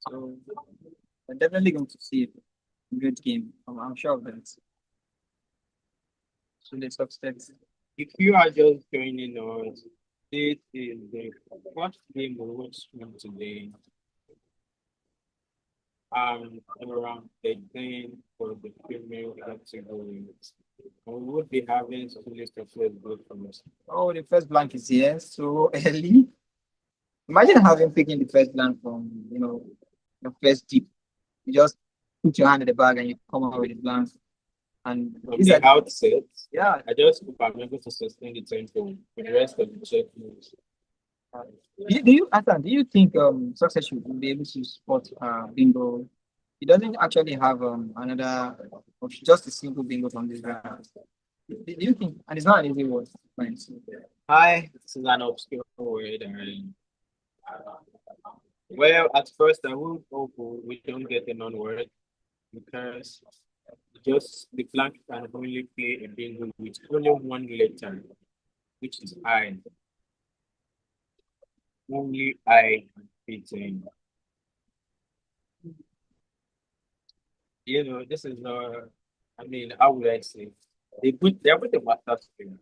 So we're definitely going to see a great game. I'm sure of that. So let's success. If you are just joining us, this is the first game we watched from today. Around 18 for the female category. We would be having Sule Success good from us. Oh, the first blank is here. So early. Imagine having picking the first blank from the first tip. You just put your hand in the bag and you come out with the blank. And from the outset, yeah, I just hope I'm able to sustain the tempo for the rest of the check moves. Do you think Success should be able to support bingo? It doesn't actually have another or just a simple bingo from this round. Do you think? And it's not an easy word. Hi, this is an obscure word. And, well, at first I would hope we don't get a non-word because just the blank can only play a bingo with only one letter, which is I. Only I can fit in. This is I mean, how would I say? They're with the master screen.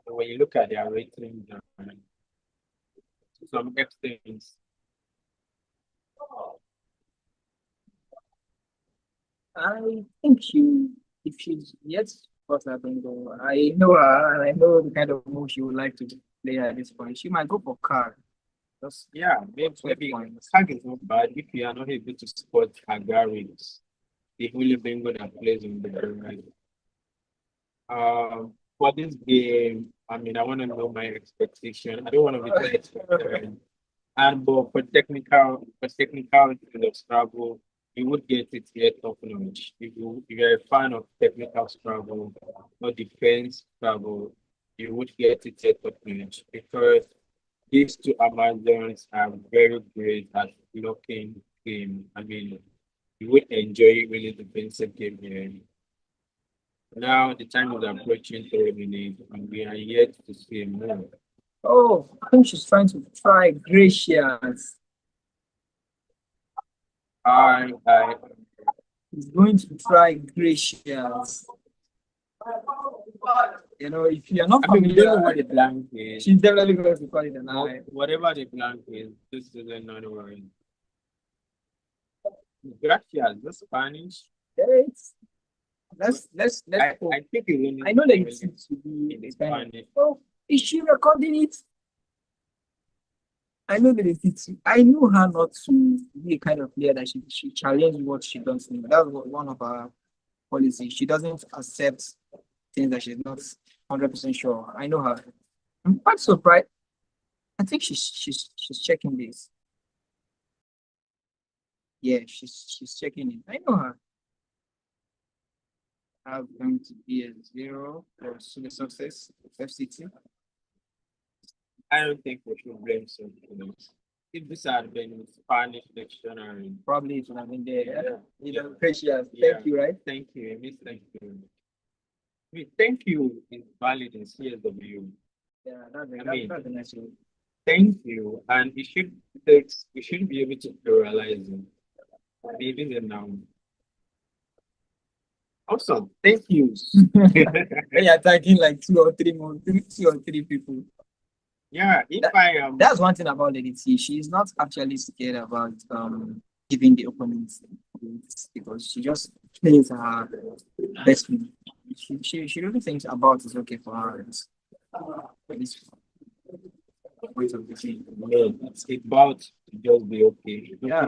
When you look at their rating, to some extent, I think if she's yet got her bingo, I know her and I know the kind of move she would like to play at this point. She might go for card. yeah, maybe tag is not bad if you are not able to spot Hagaris, the only bingo that plays in the right. For this game, I mean, I want to know my expectation. I don't want to be too expectant. And but for technical kind of Scrabble, you would get it here top notch. If you're a fan of technical Scrabble or defense Scrabble, you would get it here top notch because these two Amazons are very great at blocking game. I mean, you would enjoy really defensive game here. Now the time is approaching 3 minutes and we are yet to see more. Oh, I think she's trying to try gracious. I He's going to try gracious. If you're not mean, we familiar, don't know what the blank is. she's definitely going to call it an eye. Whatever the blank is, this is another word. Gracias, the Spanish. Yes. Let's I think I know that it seems to be in Spanish. Oh, is she recording it? I know that I know her not to be a kind of player that she challenged what she doesn't know. That's one of her policies. She doesn't accept things that she's not 100% sure. I know her. I'm quite surprised. I think she's checking this. Yeah, she's checking it. I know her. I'm going to be a 0 for Sule Success, FCT. I don't think we should blame something else. If this had been Spanish dictionary, probably it would have been there. Yeah. Precious. Yeah. Thank you, right? Thank you. Miss thank you. I mean, thank you is valid in CSW. Yeah, that's that's a nice word. Thank you, and we should be able to pluralize it. Maybe the noun. Also, thank you. When you're attacking like two or three people. Yeah, that's one thing about Lady T. She's not actually scared about giving the opponents because she just plays her best move. She really thinks about it's okay for her. It's about to just be okay. Yeah.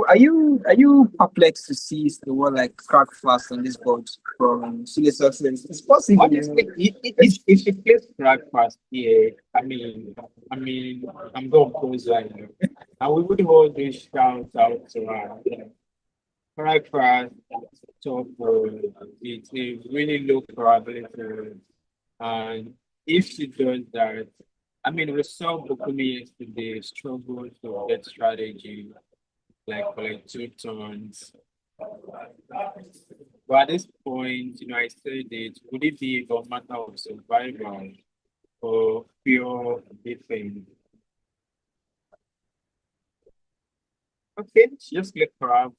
Are you perplexed to see the word like crack fast on this board from Sule Success? It's possible. Honestly, if she plays crack fast here, I mean, I'm going to pose like, and we would hold this shout out to her. Crack fast, top it's a really low probability, and if she does that, I mean, we saw Bokumi yesterday struggle to get strategy like 2 turns. But at this point, I said it, would it be a matter of survival or pure defense? Okay, just click crab.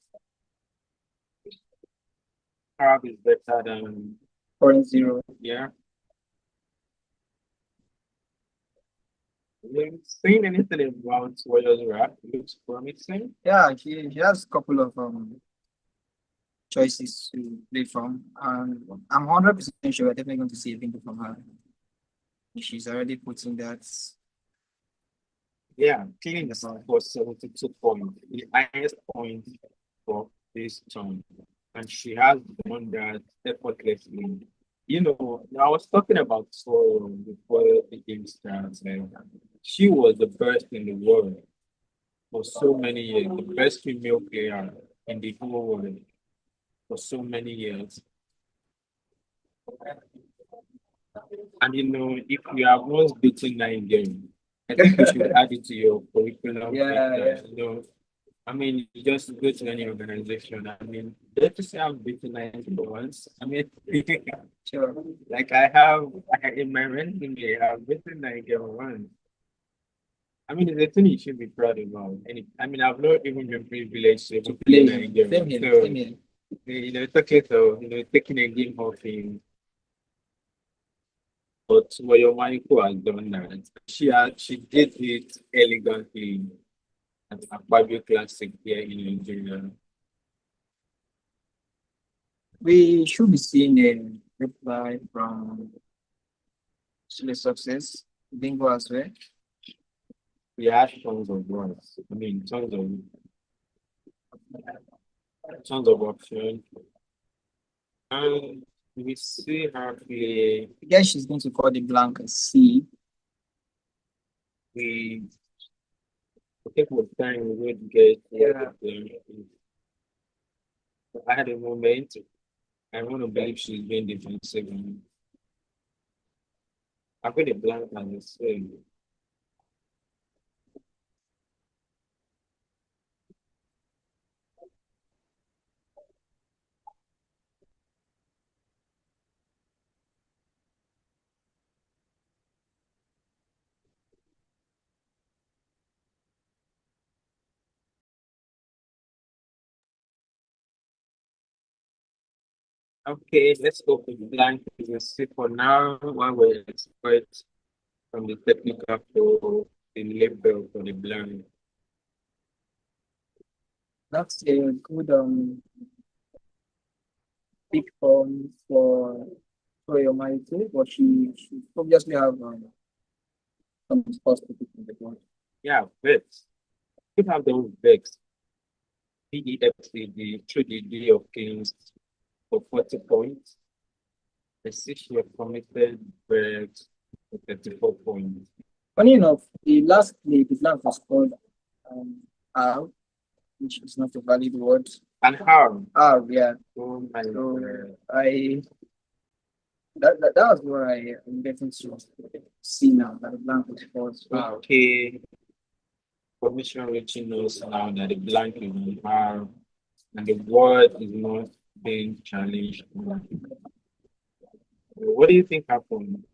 Crab is better than 0.0. yeah. You seen anything about Warriors Rap? Looks promising. Yeah, he has a couple of choices to play from, and I'm 100% sure we're definitely going to see a bingo from her. She's already putting that. Yeah, cleaning the sound for 72 points, the highest point for this turn. And she has done that effortlessly. I was talking about Tuoyo before the game starts. She was the best in the world for so many years, the best female player in the whole world for so many years. And if you have once beaten 9 games, I think you should add it to your curriculum. Yeah. I mean, you just go to any organization. I mean, don't you say I've beaten 9 games once? I mean, Sure. like in my resume, I've beaten 9 games once. I mean, it's a thing you should be proud about. And I mean, I've not even been privileged to play 9 games. Same here. So, Same here. it's okay. So, taking a game off him. But Tuoyo Mayuku has done that. She did it elegantly at Akpabio Classic here in Nigeria. We should be seeing a reply from Sule Success, bingo as well. We had tons of ones. I mean, tons of options. And we see her play. I guess she's going to call the blank a C. We take more time we would get. Yeah. I had a moment. I want to believe she's being defensive. I put a blank on the same. Okay, let's go for the blank. Let's see for now while we expect from the technical to the label for the blank. That's a good big form for Tuoyo Mayuku, but she obviously have some spots to put in the board. Yeah, vex. You have those vex. PEFCD through the D of Kings for 40 points. The 6-year committed vex for 34 points. Funny enough, the last play, the blank was called R, which is not a valid word. And how? R, yeah. Oh my So God. that was what I'm getting to see now, that the blank was called. Okay. Commission reaching us now that the blank is on R and the word is not being challenged. What do you think happened?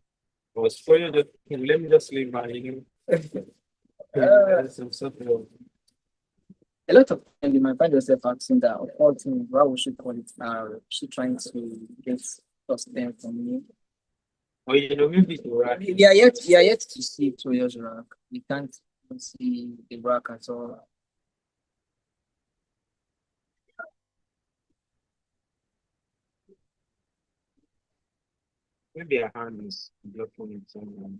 Was Toyo just let me just leave my some sort of A lot of times you might find yourself asking that, why would she call it R? She trying to get sustain from me. or maybe the rack. We are yet to see Toyo's rack. We can't see the rack at all. Maybe a hand is blocking it somewhere.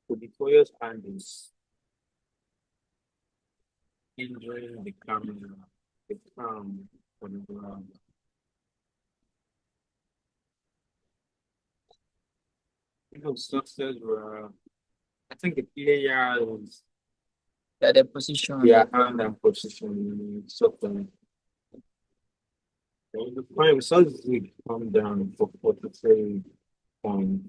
Could be Toyo's hand is injuring the camera, the cam on the ground. Success were, I think the players, The position. their hand and position something. The point results will come down for 43 points.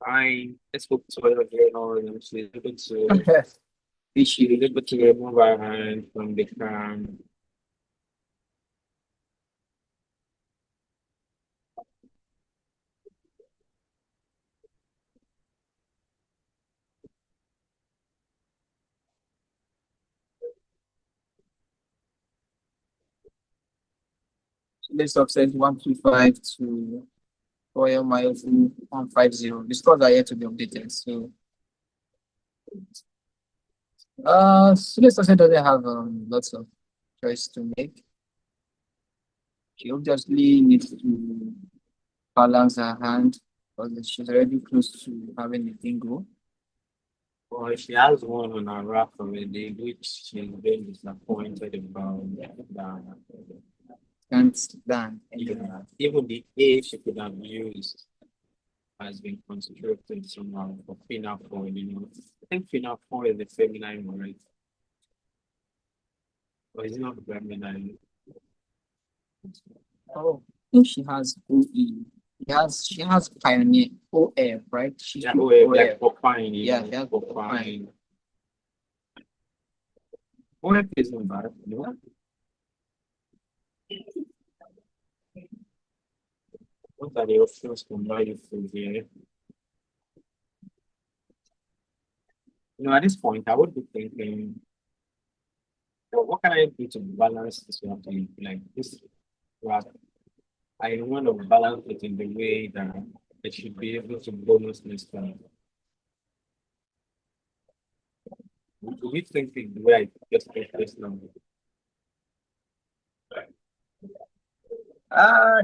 Fine. Let's hope Tuoyo here now. She's able to Issue. remove her hand from the cam. Sule Success 125 to Tuoyo Mayuku 150. The scores are yet to be updated. So Sule Success doesn't have lots of choice to make. She obviously needs to balance her hand because she's already close to having a bingo. Well, she has one on her rack already, which she's been disappointed about. Can't stand. Yeah. Even the A she could have used has been constructed somehow for final four, I think final four is the feminine one, right? Or is it not the feminine? Oh, I think she has OE. She has Pioneer OF, right? She Yeah, should like Popine. Yeah, she has Popine. OF isn't bad, no? What are the options for value food here? At this point, I would be thinking, what can I do to balance this one thing? Like this, right? I want to balance it in the way that I should be able to bonus next time. Do we think the way I just get this number?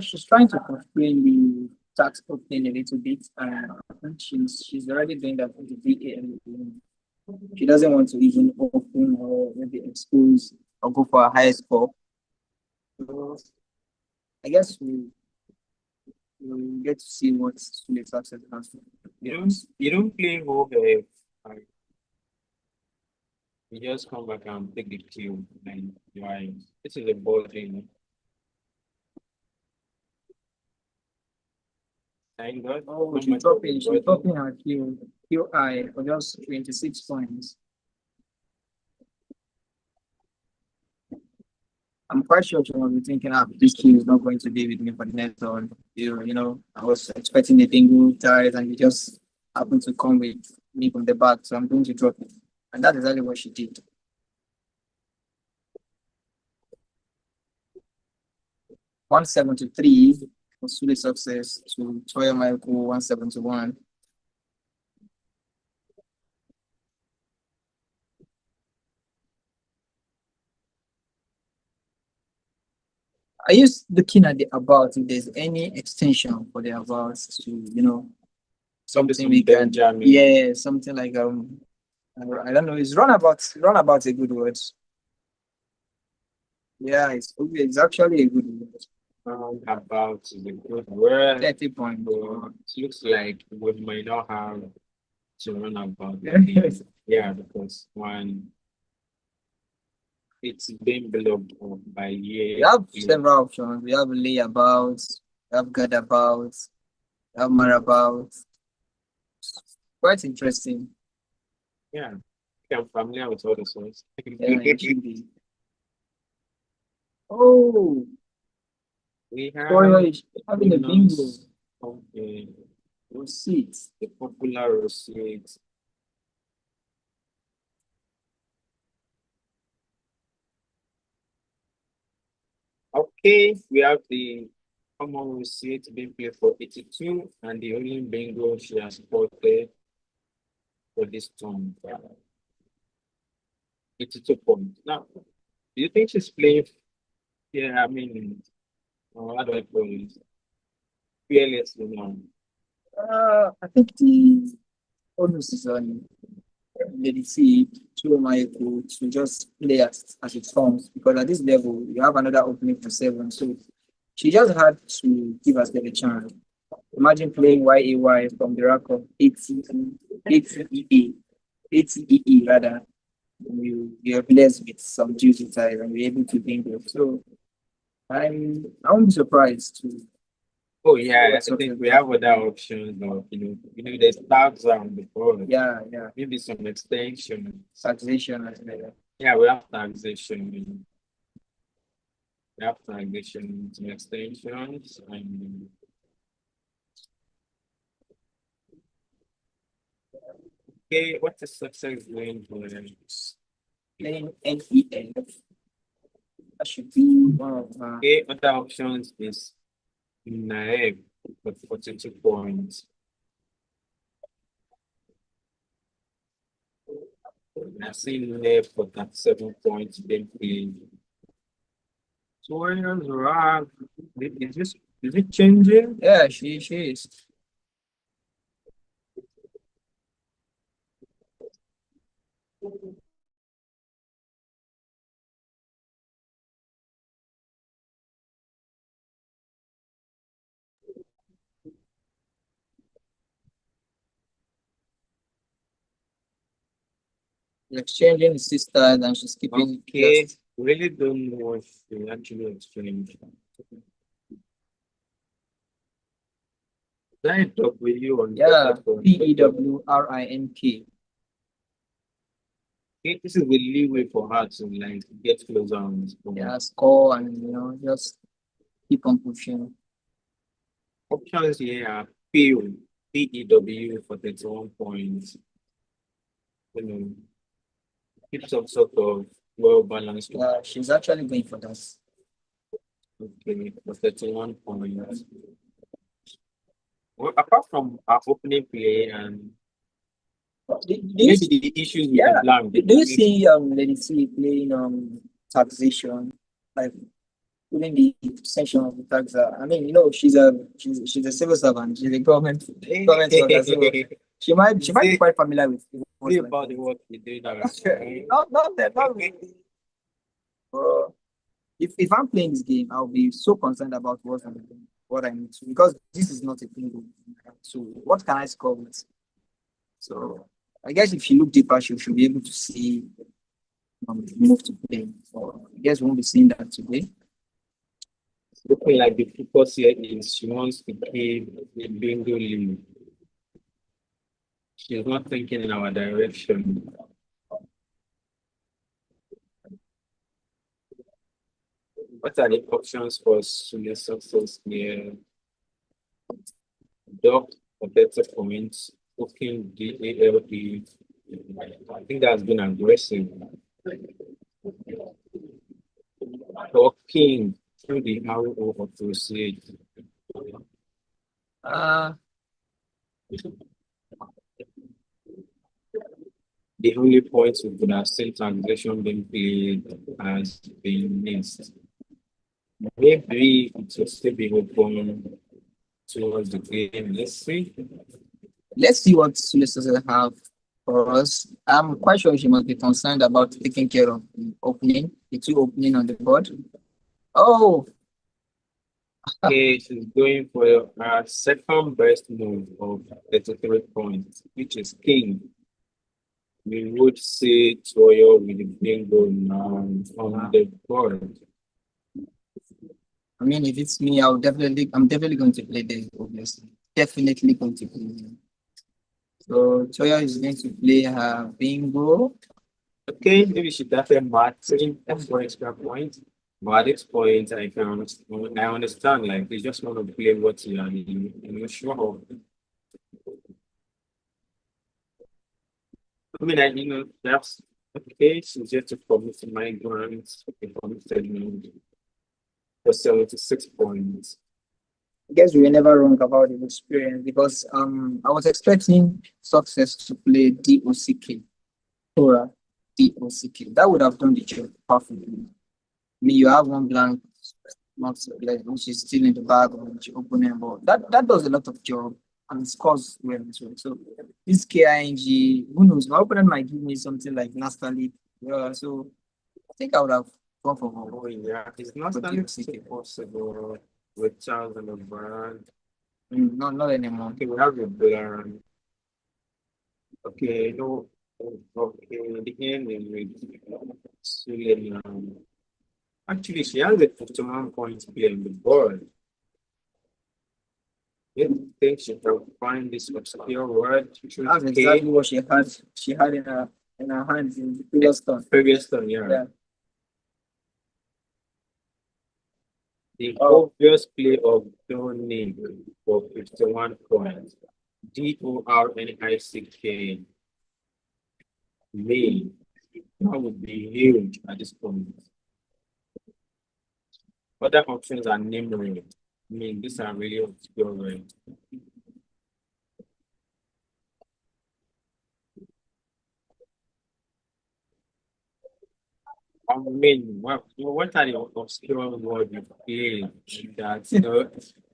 She's trying to constrain the tax opening a little bit. I think she's already doing that for the VA. She doesn't want to even open or maybe expose or go for a higher score. So I guess we'll get to see what Sule Success has. You don't play over. You just come back and take the cue and why this is a ball game. Thank God. Oh, she's dropping her QI for just 26 points. I'm quite sure she will be thinking, this Q is not going to be with me for the next one. I was expecting a bingo ties and you just happened to come with me from the back, so I'm going to drop it. And that's exactly what she did. 173 for Sule Success to Tuoyo Mayuku 171. Are you looking at the about if there's any extension for the about to something we can something like I don't know, is runabout a good word? Yeah, it's actually a good word. About the good word. 30 points. It looks like we might not have to run about. Yes. Yeah, because it's been blocked by year. We have several options. We have layabouts, we have gadabouts, we have marabouts. Quite interesting. Yeah, I'm familiar with all the songs. Yeah, it should be. Oh, We have Tuoyo is having a bingo. Okay. Receipts. The popular receipts. Okay, we have the common receipt being played for 82 and the only bingo she has spotted for this turn. 82 points. Now, do you think she's playing? Yeah, I mean, how do I call it? Fearlessly now. I think the onus is on the see Tuoyo Mayuku to just play as it comes because at this level you have another opening for 7, so she just had to give us a chance. Imagine playing YAY from the rack of 80EE rather. You're blessed with some juicy ties and you're able to bingo. So I won't be surprised to Oh yeah, What's I up think with we that? have other options of there's tags on the board. Yeah, yeah. Maybe some extension. Taxation as well. Yeah, we have taxation. We have taxation, some extensions, and okay, what's the success range for Playing NEF. That should be one of okay, other options is naive for 42 points. I've seen naive for 37 points being played. So where's Rag? Is it changing? yeah, she is. Exchanging the sisters and she's keeping Okay, just really don't know what to actually exchange. Can I talk with you on yeah, platform? PEWRINK. Okay, this is the leeway for her to like get closer on this phone. Yeah, score and just keep on pushing. Options here are PEW for 31 points. You know, keeps up sort of well balanced. Yeah, she's actually going for that. Okay, for 31 points. Well, apart from our opening play and maybe the issues with the blank. Do you see Lady C playing taxation, like putting the section of the tax? I mean, she's a civil servant. She's a government worker, so she might be quite familiar with Say about the work you do now. not really. Bro, if I'm playing this game, I'll be so concerned about what I need to, because this is not a bingo. So what can I score with? So I guess if you look deeper, you should be able to see move to play. So I guess we won't be seeing that today. Looking like the focus here is she wants to keep the bingo lead. She's not thinking in our direction. What are the options for Sule Success here? Dog for better points, cooking DALD. I think that's been aggressive. Talking through the arrow of proceed. The only points we could have seen translation being played has been missed. Maybe it will still be open towards the game. Let's see what Sule Success have for us. I'm quite sure she must be concerned about taking care of the two opening on the board. Oh, okay, she's going for her second best move of 33 points, which is king. We would say Tuoyo with the bingo now on the board. I mean, if it's me, I'm definitely going to play this, obviously. Definitely going to play this. So Tuoyo is going to play her bingo. Okay, maybe she definitely matching for extra points. But at this point, I understand, like, you just want to play what you are sure of. I mean, that's okay. She's just to commit to my grants. Okay, committed me for 76 points. I guess we were never wrong about the experience, because I was expecting Success to play DOCK, Torah, DOCK. That would have done the job perfectly. I mean, you have one blank, not like, which is still in the bag of the opponent, but that does a lot of job and scores well as well. So this KING, who knows? My opponent might give me something like Nastali. So I think I would have gone for more. Oh yeah, it's not possible with Charles and LeBron. No, not anymore. Okay, we have LeBron. Okay, no. Okay, the end is with Sule now. Actually, she has a 51 points play on the board. You think she can find this obscure word? That's exactly what she had in her hands in the previous turn. Previous turn, yeah. Yeah. The obvious play of Tony for 51 points. DORNICK. Me. That would be huge at this point. Other options are numerous. I mean, these are really obscure words. I mean, what are the obscure words you played that,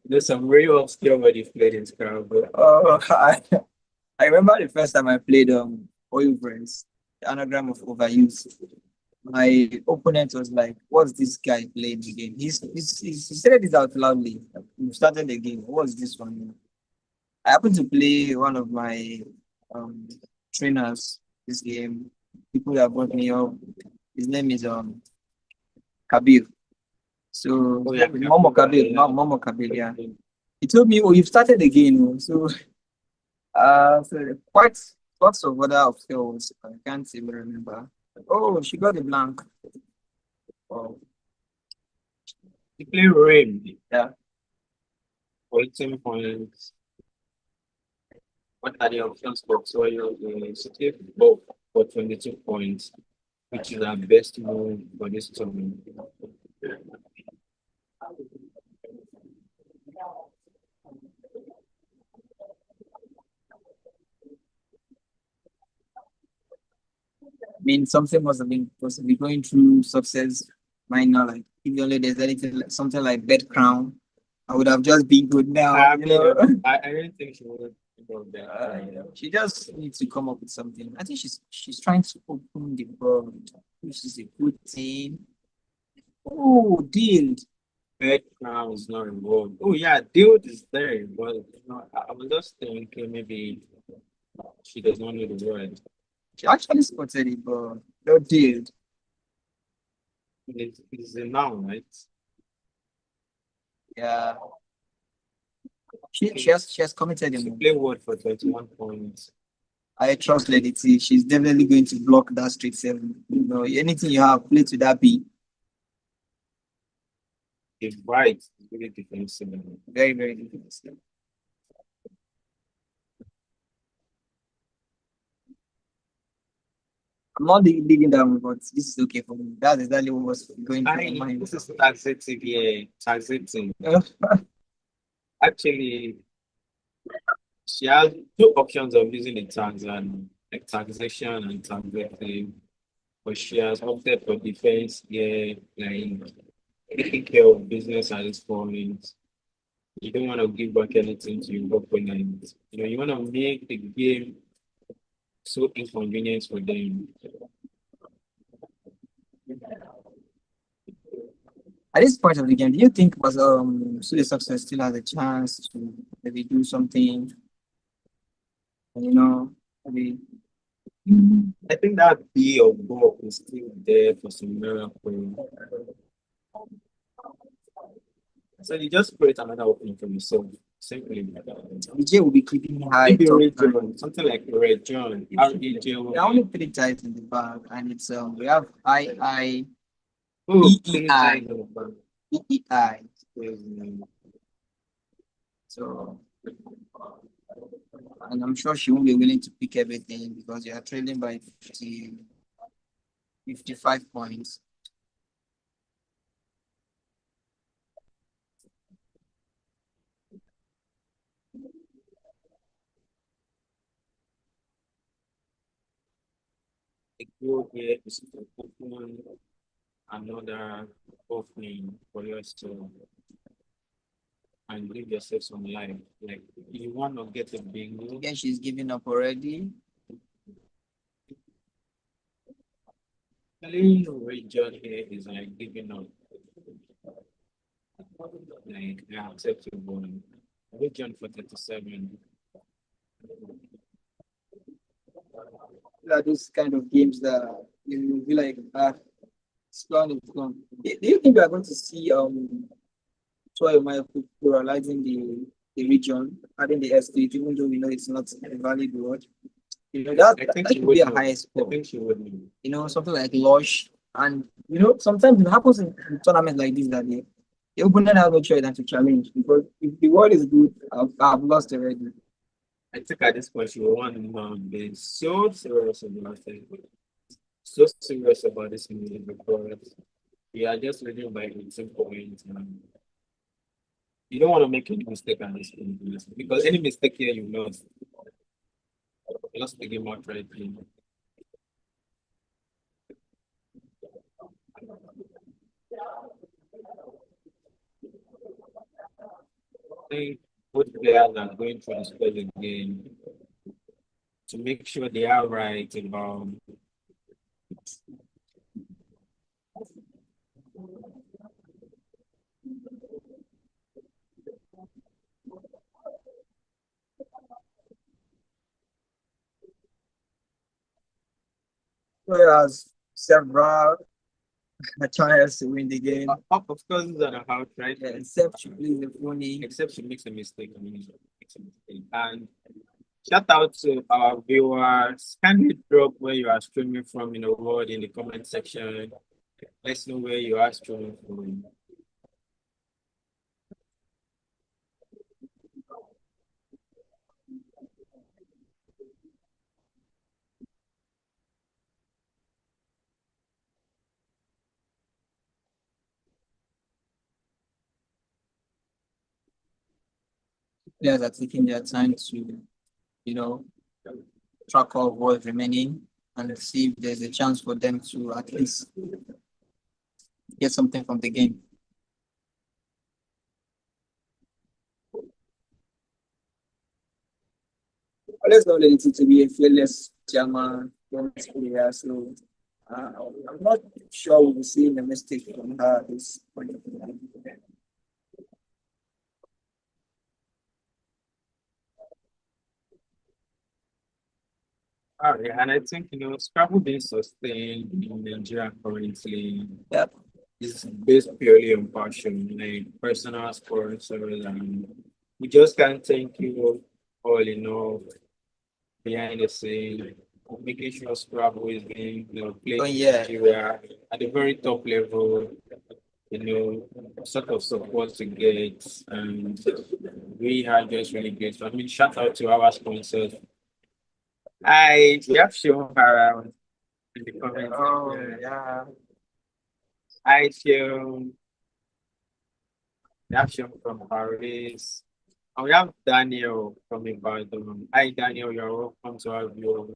there's some real obscure words you played in Scrabble? I remember the first time I played oil friends, the anagram of overuse. My opponent was like, "What's this guy playing again?" He said this out loudly. We started the game. What's this one? I happened to play one of my trainers this game. People that brought me up. His name is Kabir. So Oh, yeah, Momo Kabir, not Momo Kabir, yeah. He told me, "Oh, you've started the game." So quite lots of other obstacles. I can't even remember. Oh, she got a blank. Oh, You play Remo. yeah. 14 points. What are the options for Tuoyo Mayuku? Both for 22 points, which is our best move for this tournament. I mean, something must have been possibly going through success minor. Like, if only there's anything like something like bed crown, I would have just been good now. I mean, I don't think she would go there. She just needs to come up with something. I think she's trying to open the world, which is a good thing. Oh, deal. Bed crown is not involved. Oh yeah, deal is there, but I was just thinking maybe she does not know the word. She actually spotted it, but no deal. It's a noun, right? Yeah. She has committed a She move. play word for 21 points. I trust Lady T. She's definitely going to block that straight seven. Anything you have, play to that B. It's right, it's really defensive. Very, very difficult. I'm not digging down, but this is okay for me. That's exactly what was going through my mind. This is taxative, yeah, taxative. Actually, she has two options of using the tax and like taxation and taxative, but she has opted for defense, yeah, like taking care of business at this point. You don't want to give back anything to your opponent. You want to make the game so inconvenient for them. At this point of the game, do you think was Sule Success still has a chance to maybe do something? Maybe. I think that B of Bob is still there for some miracle. So you just create another opening for yourself. Simply. The J will be keeping high. Maybe region, something like region. There are only 3 types in the bag, and it's we have I EEI. EEI. So, and I'm sure she won't be willing to pick everything because you are trailing by 55 points. Go here is to open another opening for yourself and leave yourself some life. Like you want to get a bingo. Again, she's giving up already. The region here is like giving up. Like acceptable. Region for 37. Those kind of games that you feel like it's gone, it's gone. Do you think we are going to see Tuoyo Mayuku pluralizing the region, adding the S to it, even though we know it's not a valid word. That could be a high score. I think she would know. Something like Lush. And sometimes it happens in tournaments like this that the opponent has no choice than to challenge, because if the word is good, I've lost already. I think at this point she will want to be so serious about it. So serious about this movie because we are just reading by 18 points. You don't want to make any mistake on this game because any mistake here you lost. You lost the game outright. I think both players are going through the spell again to make sure they are right about Whereas several tries to win the game. of course these are the house, right? Yeah, except she plays the phony. Except she makes a mistake. I mean, she makes a mistake. And shout out to our viewers. Kindly drop where you are streaming from in the world in the comment section. Let's know where you are streaming from. Players are taking their time to, track off what's remaining and see if there's a chance for them to at least get something from the game. Let's not let it to be a fearless German player. So I'm not sure we'll be seeing a mistake from her at this point. All right, and I think Scrabble being sustained in Nigeria currently is based purely on passion, like personal sponsors, and we just can't thank you all enough behind the scene, making sure Scrabble is being played in Nigeria at the very top level, sort of support to get, and we are just really grateful. I mean, shout out to our sponsors. We have shown around in the comments. Oh, yeah. I show we have shown from Paris. And we have Daniel from Ibadan. Hi, Daniel. You're welcome to our view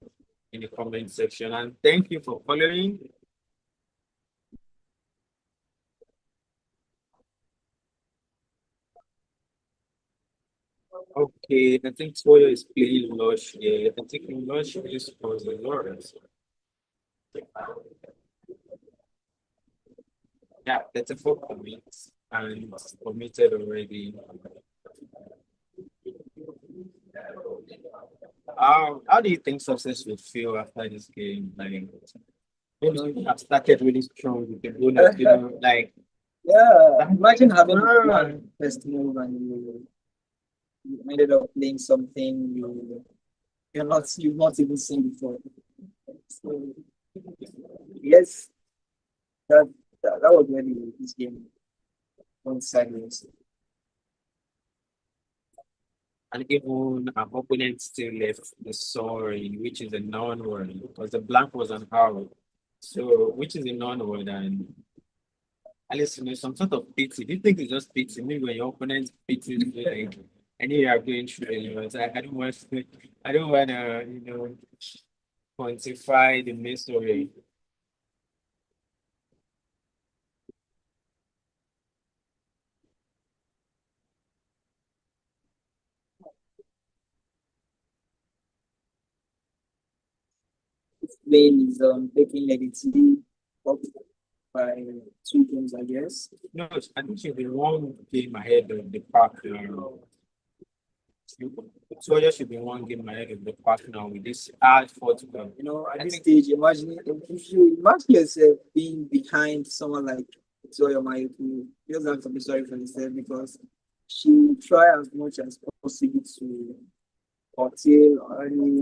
in the comment section. And thank you for following. Okay, I think Tuoyo is playing Lush here. I think Lush is for the Lawrence. Yeah, that's a 4 commits and committed already. How do you think Success will feel after this game? Like, you have started really strong with the bonus, imagine having one first move and you ended up playing something you've not even seen before. So yes, that was really this game went sideways. And even our opponent still left the sorry, which is a non-word, because the blank was on how. So, which is a non-word, and at least some sort of pity. Do you think it's just pity? Maybe when your opponent pity, like, and you are going through it, I don't want to, quantify the mystery. Spain is taking negative up by 2 games, I guess. No, I think she'll be one game ahead of the pack. Tuoyo should be one game ahead of the pack now with this hard fought game. At this stage, imagine if you imagine yourself being behind someone like Tuoyo Mayuku, you just have to be sorry for yourself because she try as much as possible to curtail any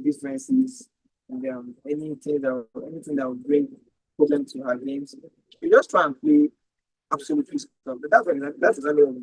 differences and anything that would bring problem to her games. She just try and play absolutely stuff. But that's exactly what